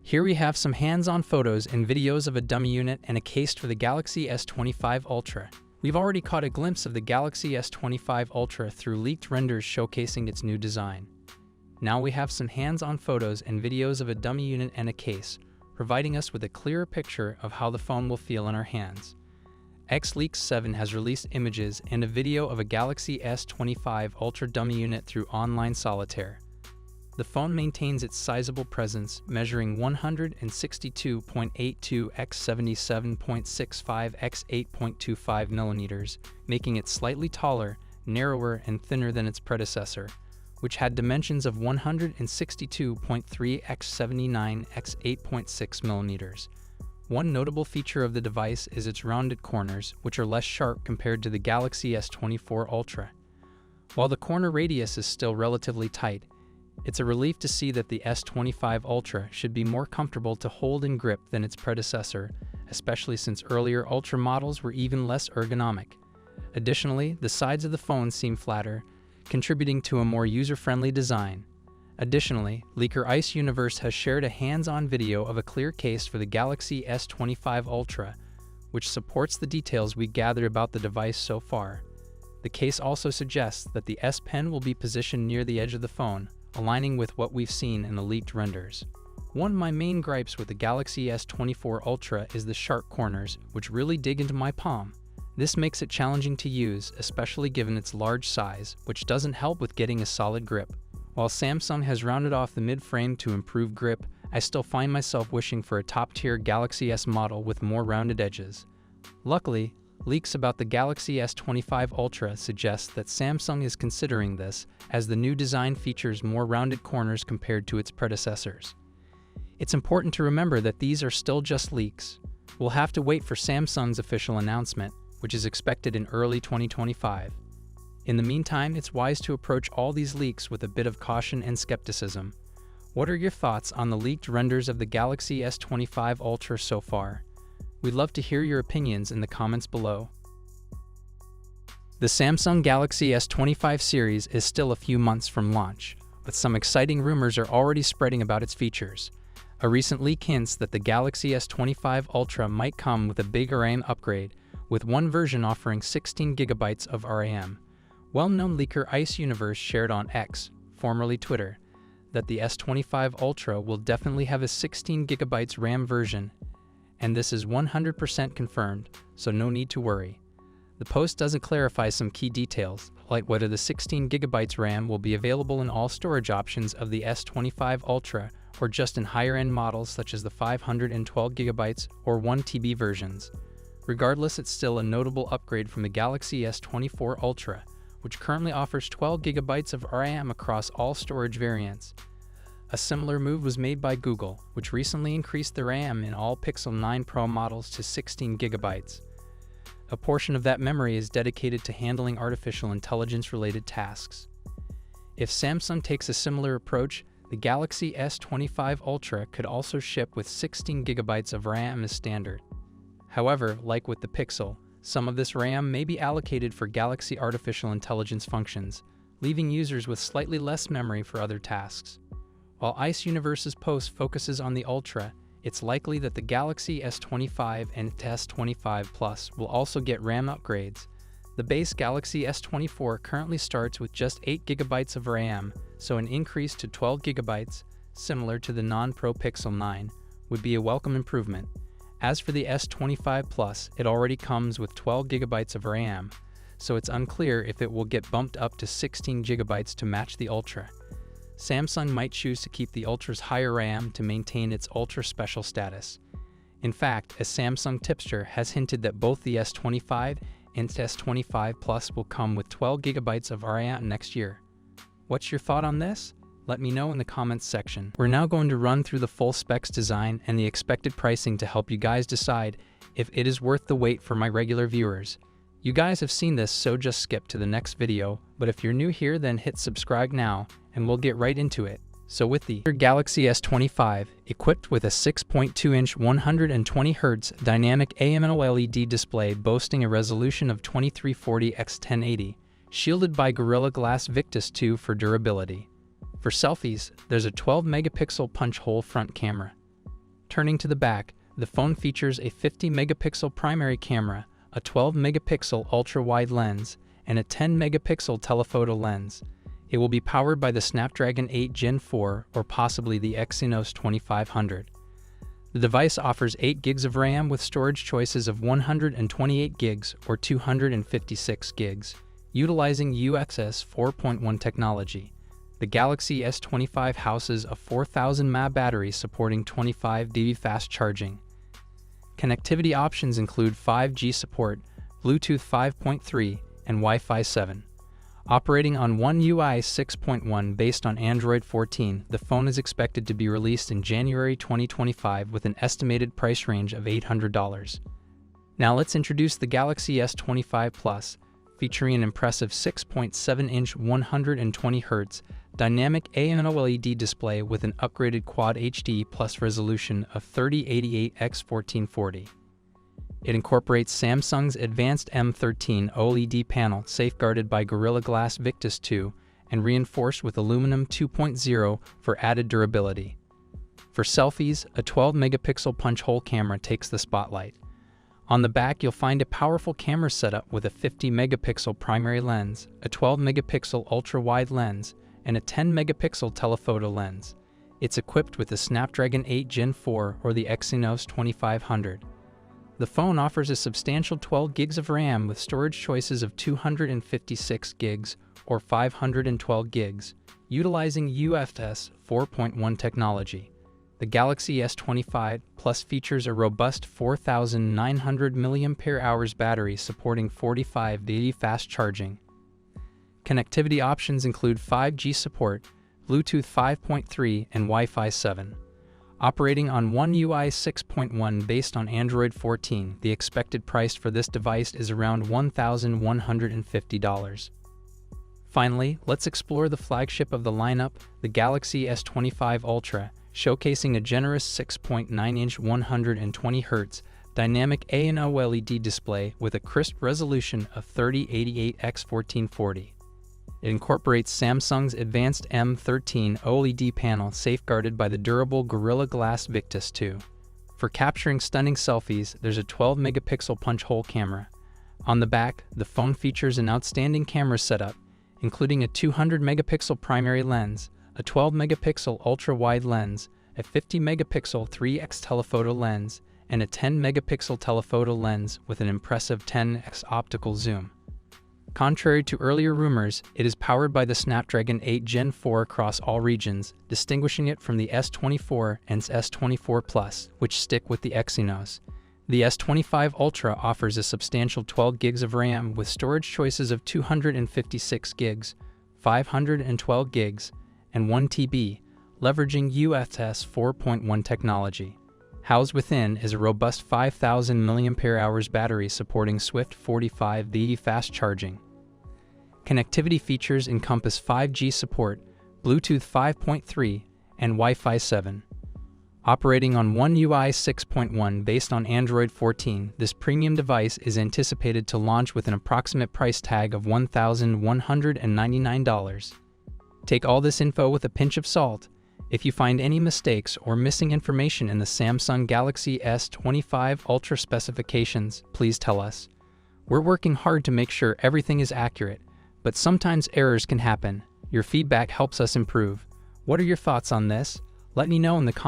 Here we have some hands-on photos and videos of a dummy unit and a case for the Galaxy S25 Ultra. We've already caught a glimpse of the Galaxy S25 Ultra through leaked renders showcasing its new design. Now we have some hands-on photos and videos of a dummy unit and a case, providing us with a clearer picture of how the phone will feel in our hands. XLeaks7 has released images and a video of a Galaxy S25 Ultra dummy unit through online solitaire. The phone maintains its sizable presence, measuring 162.82 x 77.65 x 8.25 mm, making it slightly taller, narrower, and thinner than its predecessor, which had dimensions of 162.3 x 79 x 8.6 mm. One notable feature of the device is its rounded corners, which are less sharp compared to the Galaxy S24 Ultra. While the corner radius is still relatively tight, it's a relief to see that the S25 Ultra should be more comfortable to hold and grip than its predecessor, especially since earlier Ultra models were even less ergonomic. Additionally, the sides of the phone seem flatter, contributing to a more user-friendly design. Additionally, leaker Ice Universe has shared a hands-on video of a clear case for the Galaxy S25 Ultra, which supports the details we gathered about the device so far. The case also suggests that the S Pen will be positioned near the edge of the phone, aligning with what we've seen in the leaked renders. One of my main gripes with the Galaxy S24 Ultra is the sharp corners, which really dig into my palm. This makes it challenging to use, especially given its large size, which doesn't help with getting a solid grip. While Samsung has rounded off the mid-frame to improve grip, I still find myself wishing for a top-tier Galaxy S model with more rounded edges. Luckily, leaks about the Galaxy S25 Ultra suggest that Samsung is considering this, as the new design features more rounded corners compared to its predecessors. It's important to remember that these are still just leaks. We'll have to wait for Samsung's official announcement, which is expected in early 2025. In the meantime, it's wise to approach all these leaks with a bit of caution and skepticism. What are your thoughts on the leaked renders of the Galaxy S25 Ultra so far? We'd love to hear your opinions in the comments below. The Samsung Galaxy S25 series is still a few months from launch, but some exciting rumors are already spreading about its features. A recent leak hints that the Galaxy S25 Ultra might come with a big RAM upgrade, with one version offering 16 GB of RAM. Well-known leaker Ice Universe shared on X, formerly Twitter, that the S25 Ultra will definitely have a 16 GB RAM version, and this is 100% confirmed, so no need to worry. The post doesn't clarify some key details, like whether the 16 GB RAM will be available in all storage options of the S25 Ultra or just in higher-end models such as the 512 GB or 1 TB versions. Regardless, it's still a notable upgrade from the Galaxy S24 Ultra, which currently offers 12 GB of RAM across all storage variants. A similar move was made by Google, which recently increased the RAM in all Pixel 9 Pro models to 16 GB. A portion of that memory is dedicated to handling artificial intelligence-related tasks. If Samsung takes a similar approach, the Galaxy S25 Ultra could also ship with 16 GB of RAM as standard. However, like with the Pixel, some of this RAM may be allocated for Galaxy artificial intelligence functions, leaving users with slightly less memory for other tasks. While Ice Universe's post focuses on the Ultra, it's likely that the Galaxy S25 and S25 Plus will also get RAM upgrades. The base Galaxy S24 currently starts with just 8 GB of RAM, so an increase to 12 GB, similar to the non-Pro Pixel 9, would be a welcome improvement. As for the S25 Plus, it already comes with 12 GB of RAM, so it's unclear if it will get bumped up to 16 GB to match the Ultra. Samsung might choose to keep the Ultra's higher RAM to maintain its Ultra Special status. In fact, a Samsung tipster has hinted that both the S25 and S25 Plus will come with 12 GB of RAM next year. What's your thought on this? Let me know in the comments section. We're now going to run through the full specs design and the expected pricing to help you guys decide if it is worth the wait for my regular viewers. You guys have seen this, so just skip to the next video, but if you're new here, then hit subscribe now and we'll get right into it. So with the Galaxy S25, equipped with a 6.2-inch 120Hz dynamic AMOLED display boasting a resolution of 2340 x 1080, shielded by Gorilla Glass Victus 2 for durability. For selfies, there's a 12-megapixel punch hole front camera. Turning to the back, the phone features a 50-megapixel primary camera, a 12-megapixel ultra-wide lens, and a 10-megapixel telephoto lens. It will be powered by the Snapdragon 8 Gen 4 or possibly the Exynos 2500. The device offers 8 GB of RAM with storage choices of 128 GB or 256 GB, utilizing UFS 4.1 technology. The Galaxy S25 houses a 4000 mAh battery supporting 25 dB fast charging. Connectivity options include 5G support, Bluetooth 5.3, and Wi-Fi 7. Operating on One UI 6.1 based on Android 14, the phone is expected to be released in January 2025 with an estimated price range of $800. Now let's introduce the Galaxy S25 Plus, featuring an impressive 6.7-inch 120Hz dynamic AMOLED display with an upgraded Quad HD Plus resolution of 3088x1440. It incorporates Samsung's advanced M13 OLED panel safeguarded by Gorilla Glass Victus 2 and reinforced with aluminum 2.0 for added durability. For selfies, a 12-megapixel punch-hole camera takes the spotlight. On the back, you'll find a powerful camera setup with a 50-megapixel primary lens, a 12-megapixel ultra-wide lens, and a 10-megapixel telephoto lens. It's equipped with the Snapdragon 8 Gen 4 or the Exynos 2500. The phone offers a substantial 12 GB of RAM with storage choices of 256 GB or 512 GB, utilizing UFS 4.1 technology. The Galaxy S25 Plus features a robust 4,900 mAh battery supporting 45 dB fast charging. Connectivity options include 5G support, Bluetooth 5.3, and Wi-Fi 7. Operating on One UI 6.1 based on Android 14, the expected price for this device is around $1,150. Finally, let's explore the flagship of the lineup, the Galaxy S25 Ultra, showcasing a generous 6.9-inch 120Hz dynamic AMOLED display with a crisp resolution of 3088x1440. It incorporates Samsung's advanced M13 OLED panel safeguarded by the durable Gorilla Glass Victus 2. For capturing stunning selfies, there's a 12-megapixel punch-hole camera. On the back, the phone features an outstanding camera setup, including a 200-megapixel primary lens, a 12-megapixel ultra-wide lens, a 50-megapixel 3x telephoto lens, and a 10-megapixel telephoto lens with an impressive 10x optical zoom. Contrary to earlier rumors, it is powered by the Snapdragon 8 Gen 4 across all regions, distinguishing it from the S24 and S24 Plus, which stick with the Exynos. The S25 Ultra offers a substantial 12 GB of RAM with storage choices of 256 GB, 512 GB, and 1 TB, leveraging UFS 4.1 technology. Housed within is a robust 5,000 mAh battery supporting swift 45 dB fast charging. Connectivity features encompass 5G support, Bluetooth 5.3, and Wi-Fi 7. Operating on One UI 6.1 based on Android 14, this premium device is anticipated to launch with an approximate price tag of $1,199. Take all this info with a pinch of salt. If you find any mistakes or missing information in the Samsung Galaxy S25 Ultra specifications, please tell us. We're working hard to make sure everything is accurate, but sometimes errors can happen. Your feedback helps us improve. What are your thoughts on this? Let me know in the comments.